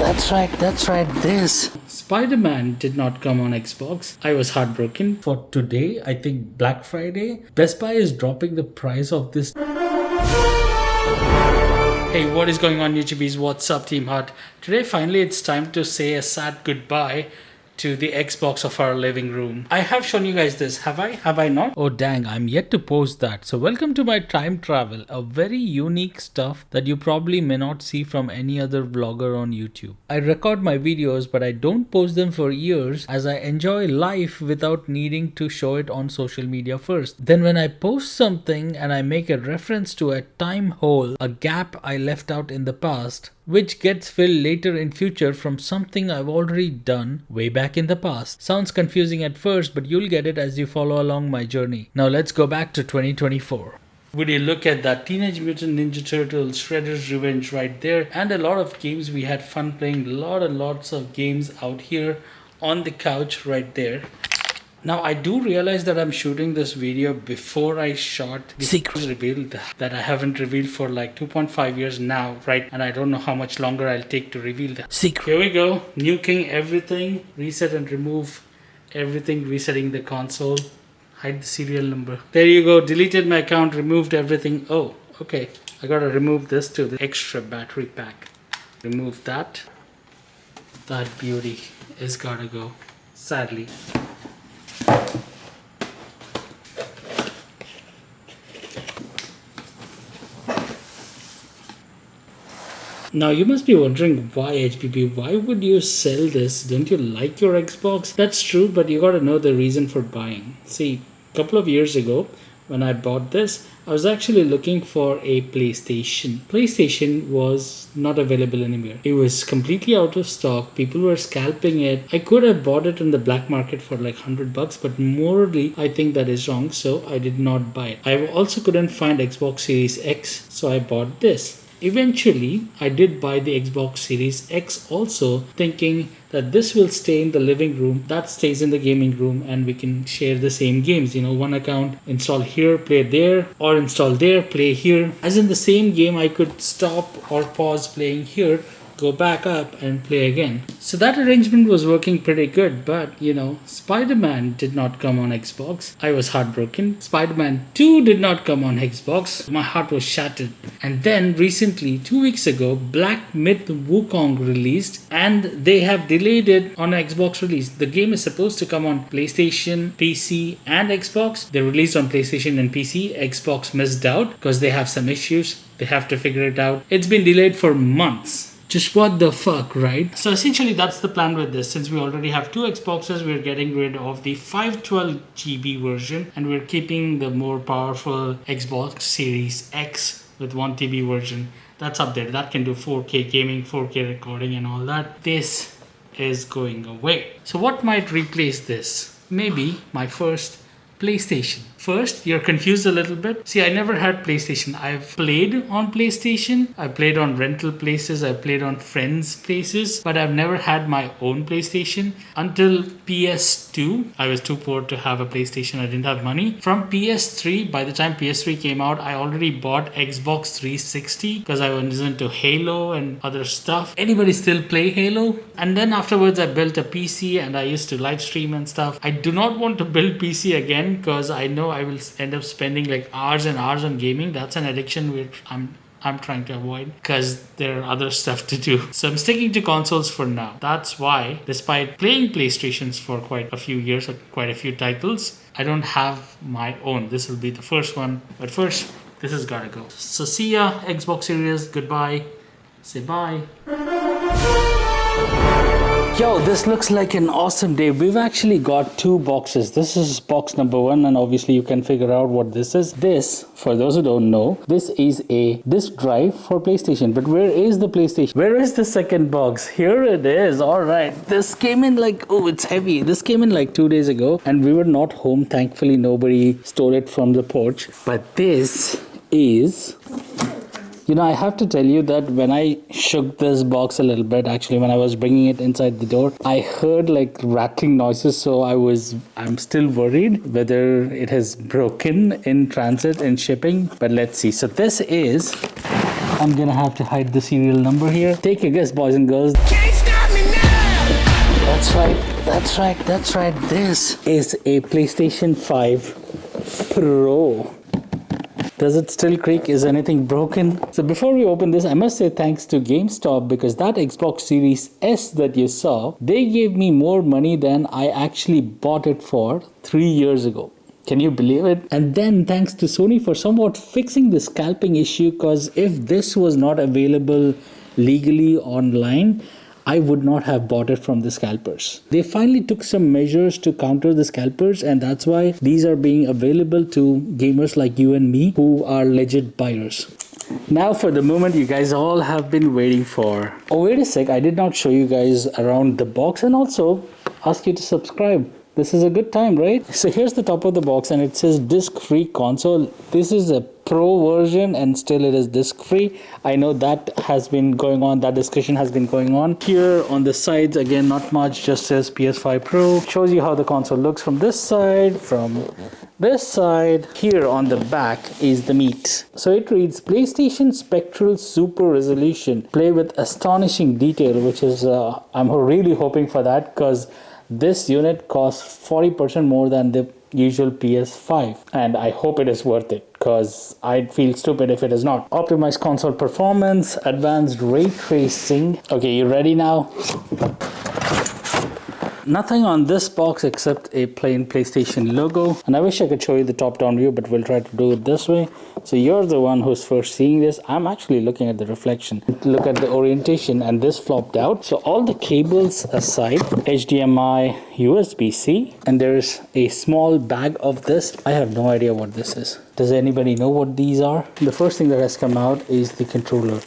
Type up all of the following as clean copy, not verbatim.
that's right, this. Spider-Man did not come on Xbox. I was heartbroken. For today, I think Black Friday, Best Buy is dropping the price of this. Hey, what is going on, YouTubies? What's up, Team Hut? Today, finally, it's time to say a sad goodbye to the Xbox of our living room. I have shown you guys this, have I? Have I not? Oh dang, I'm yet to post that. So welcome to my time travel, a very unique stuff that you probably may not see from any other vlogger on YouTube. I record my videos, but I don't post them for years as I enjoy life without needing to show it on social media first. Then when I post something and I make a reference to a time hole, a gap I left out in the past, which gets filled later in future from something I've already done way back in the past. Sounds confusing at first, but you'll get it as you follow along my journey. Now let's go back to 2024. Would you look at that Teenage Mutant Ninja Turtles Shredder's Revenge right there, and a lot of games we had fun playing, lots of games out here on the couch right there. Now I do realize that I'm shooting this video before I shot the secret reveal that I haven't revealed for like 2.5 years now, right? And I don't know how much longer I'll take to reveal the secret. Here we go, nuking everything, reset and remove everything, resetting the console, hide the serial number. There you go, deleted my account, removed everything. Oh, okay, I gotta remove this too, the extra battery pack. Remove that. That beauty is gotta go, sadly. Now you must be wondering why, HPP, why would you sell this? Don't you like your Xbox? That's true, but you gotta know the reason for buying. See, a couple of years ago when I bought this, I was actually looking for a PlayStation. PlayStation was not available anywhere. It was completely out of stock. People were scalping it. I could have bought it in the black market for like $100, but morally, I think that is wrong, so I did not buy it. I also couldn't find Xbox Series X, so I bought this. Eventually, I did buy the Xbox Series X also, thinking that this will stay in the living room, that stays in the gaming room, and we can share the same games. You know, one account, install here, play there, or install there, play here. As in the same game, I could stop or pause playing here, go back up and play again. So that arrangement was working pretty good, but you know, Spider-Man did not come on Xbox. I was heartbroken. Spider-Man 2 did not come on Xbox. My heart was shattered. And then recently, 2 weeks ago, Black Myth Wukong released, and they have delayed it on Xbox release. The game is supposed to come on PlayStation, PC and Xbox. They released on PlayStation and PC. Xbox missed out because they have some issues. They have to figure it out. It's been delayed for months. Just what the fuck, right? So essentially that's the plan with this. Since we already have two Xboxes, we're getting rid of the 512 GB version and we're keeping the more powerful Xbox Series X with 1 TB version. That's updated. That can do 4K gaming, 4K recording and all that. This is going away. So what might replace this? Maybe my first PlayStation. First, you're confused a little bit. See, I never had PlayStation. I've played on PlayStation. I played on rental places. I played on friends' places. But I've never had my own PlayStation until PS2. I was too poor to have a PlayStation. I didn't have money. From PS3, by the time PS3 came out, I already bought Xbox 360 because I was into Halo and other stuff. Anybody still play Halo? And then afterwards, I built a PC and I used to live stream and stuff. I do not want to build PC again because I know I will end up spending like hours and hours on gaming. That's an addiction which I'm trying to avoid because there are other stuff to do. So I'm sticking to consoles for now. That's why, despite playing PlayStations for quite a few years or quite a few titles, I don't have my own. This will be the first one. But first, this has got to go. So see ya, Xbox Series. Goodbye. Say bye. Yo, this looks like an awesome day. We've actually got two boxes. This is box number 1, and obviously you can figure out what this is. This, for those who don't know, this is a disk drive for PlayStation. But where is the PlayStation? Where is the second box? Here it is. All right. This came in like, oh, it's heavy. This came in like 2 days ago, and we were not home. Thankfully, nobody stole it from the porch. But this is... You know, I have to tell you that when I shook this box a little bit, actually, when I was bringing it inside the door, I heard like rattling noises. So I'm still worried whether it has broken in transit and shipping. But let's see. So this is, I'm going to have to hide the serial number here. Take a guess, boys and girls. That's right, that's right, that's right. This is a PlayStation 5 Pro. Does it still creak? Is anything broken? So before we open this, I must say thanks to GameStop, because that Xbox Series S that you saw, they gave me more money than I actually bought it for 3 years ago. Can you believe it? And then thanks to Sony for somewhat fixing the scalping issue, because if this was not available legally online, I would not have bought it from the scalpers. They finally took some measures to counter the scalpers, and that's why these are being available to gamers like you and me who are legit buyers. Now for the moment you guys all have been waiting for. Oh, wait a sec, I did not show you guys around the box and also ask you to subscribe. This is a good time, right? So here's the top of the box and it says disc-free console. This is a Pro version and still it is disc-free. I know that has been going on, that discussion has been going on. Here on the sides, again, not much, just says PS5 Pro. Shows you how the console looks from this side, from this side. Here on the back is the meat. So it reads PlayStation Spectral Super Resolution. Play with astonishing detail, which is, I'm really hoping for that, because this unit costs 40% more than the usual PS5, and I hope it is worth it, because I'd feel stupid if it is not. Optimized console performance, advanced ray tracing. Okay, you ready now? Nothing on this box except a plain PlayStation logo, and I wish I could show you the top-down view, but we'll try to do it this way. So you're the one who's first seeing this. I'm actually looking at the reflection. Look at the orientation, and this flopped out. So all the cables aside, HDMI, USB-C, and there's a small bag of this. I have no idea what this is. Does anybody know what these are? The first thing that has come out is the controller.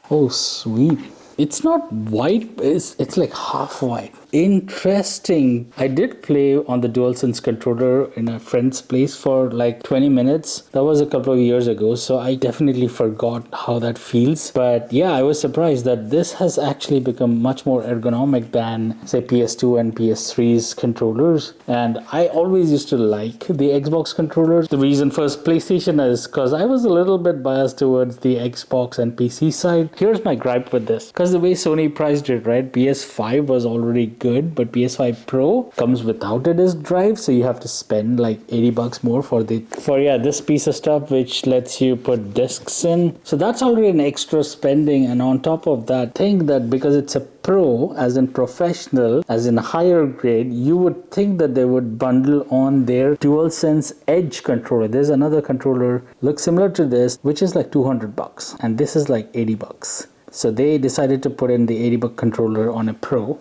Oh, sweet. It's not white, it's like half white. Interesting. I did play on the DualSense controller in a friend's place for like 20 minutes. That was a couple of years ago, so I definitely forgot how that feels. But yeah, I was surprised that this has actually become much more ergonomic than say PS2 and PS3's controllers. And I always used to like the Xbox controllers. The reason for PlayStation is because I was a little bit biased towards the Xbox and PC side. Here's my gripe with this. Because the way Sony priced it, right? PS5 was already good, but PS5 Pro comes without a disk drive, so you have to spend like 80 bucks more for this piece of stuff, which lets you put discs in. So that's already an extra spending, and on top of that, think that because it's a Pro, as in professional, as in higher grade, you would think that they would bundle on their DualSense Edge controller. There's another controller looks similar to this, which is like 200 bucks, and this is like 80 bucks. So they decided to put in the 80 buck controller on a Pro.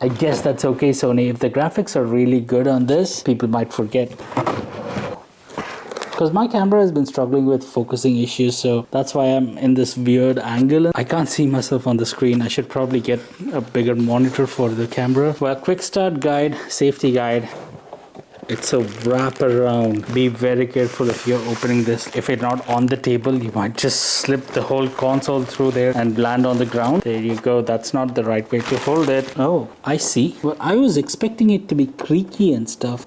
I guess that's okay, Sony. If the graphics are really good on this, people might forget. Because my camera has been struggling with focusing issues, so that's why I'm in this weird angle. I can't see myself on the screen. I should probably get a bigger monitor for the camera. Well, quick start guide, safety guide. It's a wraparound. Be very careful if you're opening this. If it's not on the table, you might just slip the whole console through there and land on the ground. There you go. That's not the right way to hold it. Oh, I see. Well, I was expecting it to be creaky and stuff.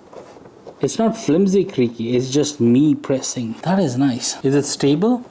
It's not flimsy creaky. It's just me pressing. That is nice. Is it stable?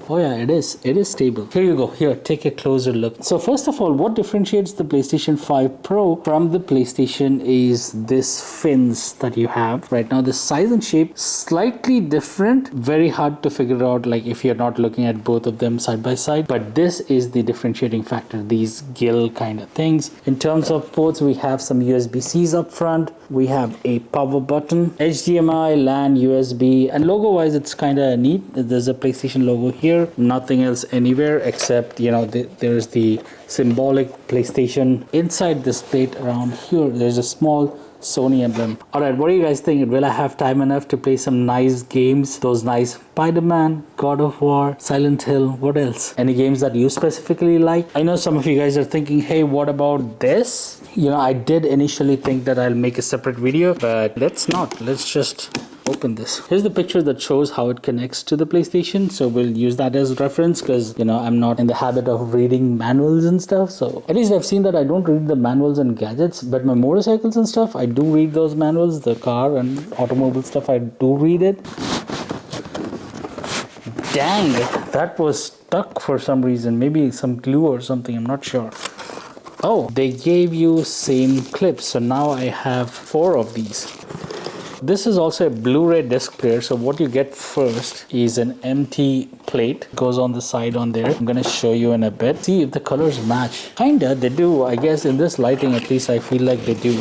Oh yeah, it is. It is stable. Here you go. Here, take a closer look. So first of all, what differentiates the PlayStation 5 Pro from the PlayStation is this fins that you have. Right now, the size and shape slightly different. Very hard to figure out, like if you're not looking at both of them side by side. But this is the differentiating factor, these gill kind of things. In terms of ports, we have some USB-Cs up front. We have a power button, HDMI, LAN, USB, and logo-wise, it's kind of neat. There's a PlayStation logo here. Nothing else anywhere except, you know, there's the symbolic PlayStation. Inside this plate around here, there's a small Sony emblem. Alright, what do you guys think? Will I have time enough to play some nice games? Those nice Spider-Man, God of War, Silent Hill, what else? Any games that you specifically like? I know some of you guys are thinking, hey, what about this? You know, I did initially think that I'll make a separate video, but let's not. Let's just open this. Here's the picture that shows how it connects to the PlayStation, so we'll use that as reference because, you know, I'm not in the habit of reading manuals and stuff. So at least I've seen that I don't read the manuals and gadgets, but my motorcycles and stuff, I do read those manuals. The car and automobile stuff, I do read it. Dang, that was stuck for some reason. Maybe some glue or something, I'm not sure. Oh, they gave you same clips. So now I have 4 of these. This is also a Blu-ray disc player. So what you get first is an empty plate. Goes on the side on there. I'm going to show you in a bit. See if the colors match. Kinda, they do. I guess in this lighting, at least I feel like they do.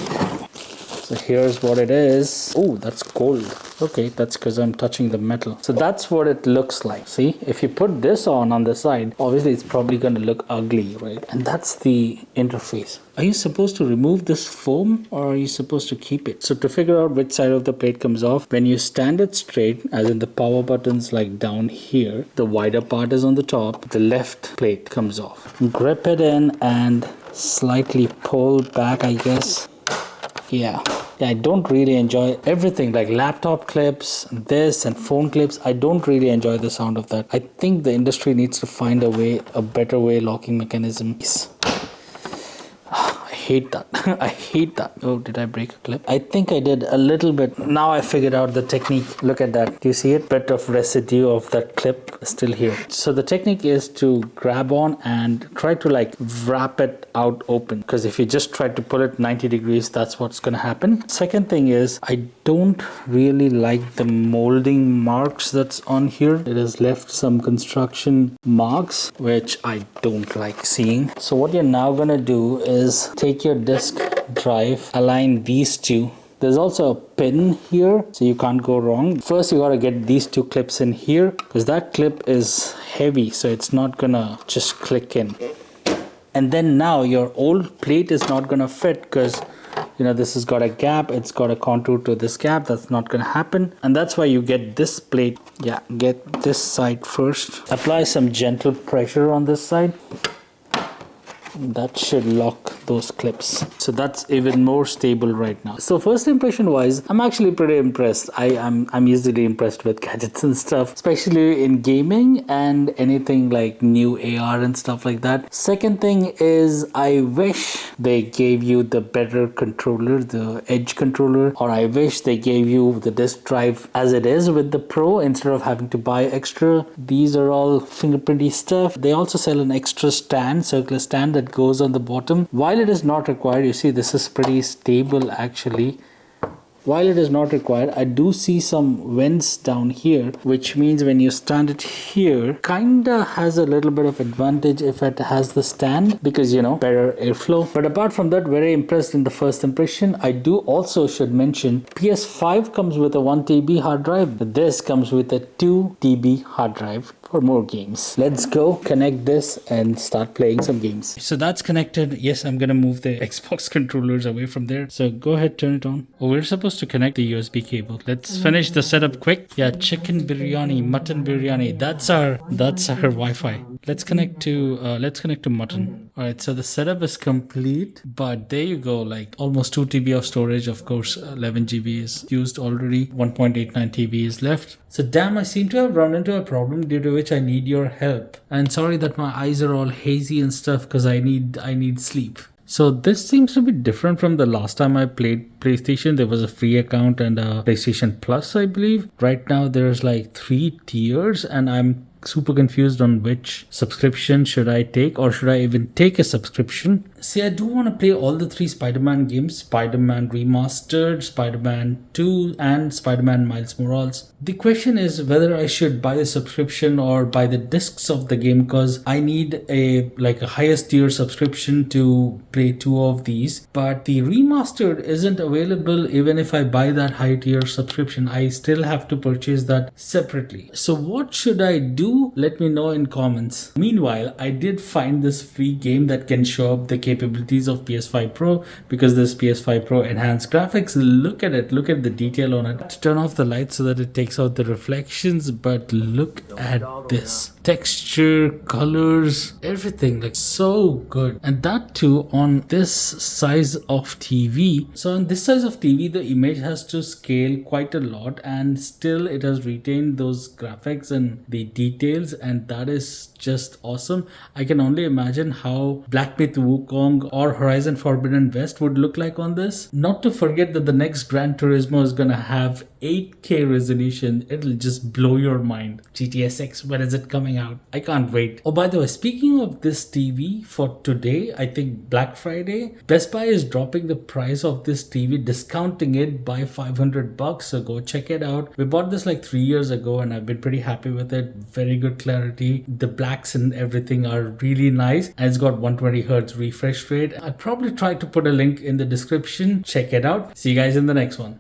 So here's what it is. Oh, that's cold. Okay, that's because I'm touching the metal. So that's what it looks like. See, if you put this on the side, obviously it's probably going to look ugly, right? And that's the interface. Are you supposed to remove this foam or are you supposed to keep it? So to figure out which side of the plate comes off, when you stand it straight, as in the power button's like down here, the wider part is on the top, the left plate comes off. Grip it in and slightly pull back, I guess. Yeah, I don't really enjoy everything like laptop clips, this and phone clips. I don't really enjoy the sound of that. I think the industry needs to find a better way locking mechanism. I hate that. I hate that. Oh, did I break a clip? I think I did a little bit. Now I figured out the technique. Look at that. Do you see it? Bit of residue of that clip still here. So the technique is to grab on and try to like wrap it out open. Because if you just try to pull it 90 degrees, that's what's going to happen. Second thing is I don't really like the molding marks that's on here. It has left some construction marks, which I don't like seeing. So what you're now going to do is take your disk drive, align these two. There's also a pin here, so you can't go wrong. First, you gotta get these 2 clips in here because that clip is heavy, so it's not gonna just click in. And then now your old plate is not gonna fit because this has got a gap, it's got a contour to this gap. That's not gonna happen, and that's why you get this plate. Yeah, get this side first. Apply some gentle pressure on this side. That should lock those clips. So that's even more stable right now. So first impression wise, I'm actually pretty impressed. I'm easily impressed with gadgets and stuff, especially in gaming and anything like new AR and stuff like that. Second thing is I wish they gave you the better controller, the Edge controller, or I wish they gave you the disk drive as it is with the Pro instead of having to buy extra. These are all fingerprinty stuff. They also sell an extra stand, circular stand that goes on the bottom. While it is not required, you see this is pretty stable actually. While it is not required, I do see some vents down here, which means when you stand it here, kinda has a little bit of advantage if it has the stand because better airflow. But apart from that, very impressed in the first impression. I do also should mention PS5 comes with a 1 TB hard drive, but this comes with a 2 TB hard drive for more games. Let's go connect this and start playing some games. So that's connected. Yes, I'm gonna move the Xbox controllers away from there. So go ahead, turn it on. Oh, we're supposed to connect the USB cable. Let's finish the setup quick. Yeah, chicken biryani, mutton biryani. That's our Wi-Fi. Let's connect to mutton. All right, so the setup is complete, but there you go, like almost 2 TB of storage. Of course, 11 GB is used already. 1.89 TB is left. So damn, I seem to have run into a problem due to which I need your help. And sorry that my eyes are all hazy and stuff because I need sleep. So this seems to be different from the last time I played PlayStation. There was a free account and a PlayStation Plus, I believe. Right now there's like 3 tiers and I'm super confused on which subscription should I take, or should I even take a subscription. See, I do want to play all the 3 Spider-Man games, Spider-Man Remastered, Spider-Man 2 and Spider-Man Miles Morales. The question is whether I should buy the subscription or buy the discs of the game, because I need a highest tier subscription to play 2 of these, but the Remastered isn't available. Even if I buy that high tier subscription, I still have to purchase that separately. So what should I do? Let me know in comments. Meanwhile, I did find this free game that can show up the capabilities of PS5 Pro, because this PS5 Pro enhanced graphics. Look at it, look at the detail on it. Turn off the light so that it takes out the reflections, but look at this. Texture, colors, everything looks so good, and that too on this size of TV. So on this size of TV, the image has to scale quite a lot, and still it has retained those graphics and the details, and that is just awesome. I can only imagine how Black Myth Wukong or Horizon Forbidden West would look like on this. Not to forget that the next Gran Turismo is gonna have 8K resolution. It'll just blow your mind. GTA 6, when is it coming? coming out. I can't wait. Oh, by the way, speaking of this TV for today, I think Black Friday, Best Buy is dropping the price of this TV, discounting it by $500. So go check it out. We bought this like 3 years ago and I've been pretty happy with it. Very good clarity. The blacks and everything are really nice. And it's got 120 Hz refresh rate. I'll probably try to put a link in the description. Check it out. See you guys in the next one.